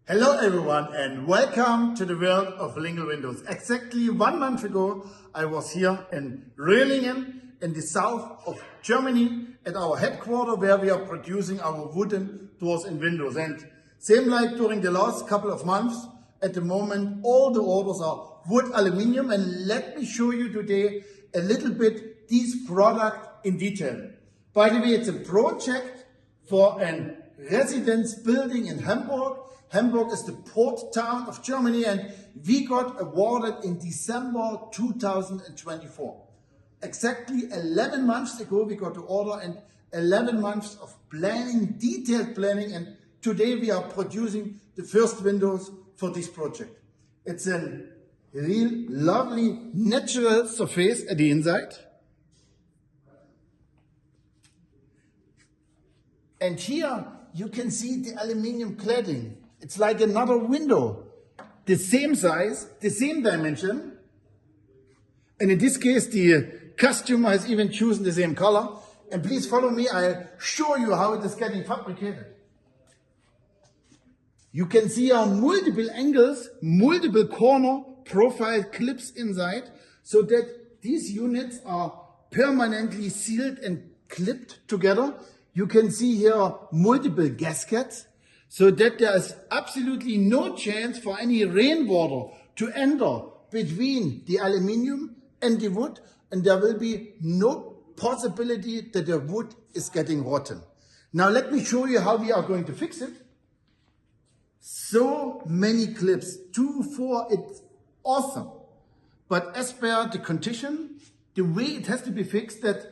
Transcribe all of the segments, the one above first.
Hello everyone and welcome to the world of Lingel Windows. Exactly 1 month ago I was here in Röhlingen in the south of Germany at our headquarters where we are producing our wooden doors and windows. And same like during the last couple of months, at the moment all the orders are Wood-Aluminium, and let me show you today a little bit this product in detail. By the way, it's a project for a residence building in Hamburg. Hamburg is the port town of Germany, and we got awarded in December 2024. Exactly 11 months ago we got the order, and 11 months of planning, detailed planning, and today we are producing the first windows for this project. It's a real lovely natural surface at the inside. And here you can see the aluminium cladding. It's like another window, the same size, the same dimension. And in this case, the customer has even chosen the same color. And please follow me, I'll show you how it is getting fabricated. You can see our multiple angles, multiple corner profile clips inside, so that these units are permanently sealed and clipped together. You can see here multiple gaskets, so that there is absolutely no chance for any rainwater to enter between the aluminium and the wood, and there will be no possibility that the wood is getting rotten. Now let me show you how we are going to fix it. So many clips, 2, 4, it's awesome. But as per the condition, the way it has to be fixed, that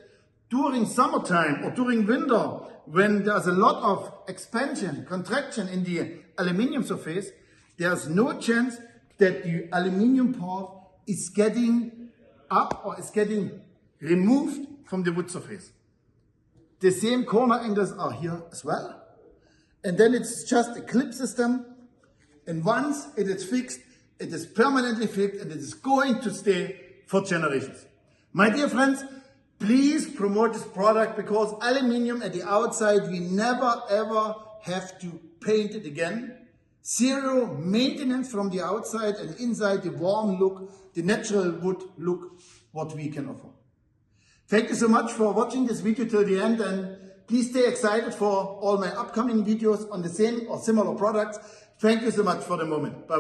during summertime or during winter, when there's a lot of expansion, contraction in the aluminium surface, there's no chance that the aluminium part is getting up or is getting removed from the wood surface. The same corner angles are here as well. And then it's just a clip system. And once it is fixed, it is permanently fixed, and it is going to stay for generations. My dear friends, please promote this product, because aluminium at the outside, we never ever have to paint it again. Zero maintenance from the outside, and inside the warm look, the natural wood look, what we can offer. Thank you so much for watching this video till the end, and please stay excited for all my upcoming videos on the same or similar products. Thank you so much for the moment. Bye.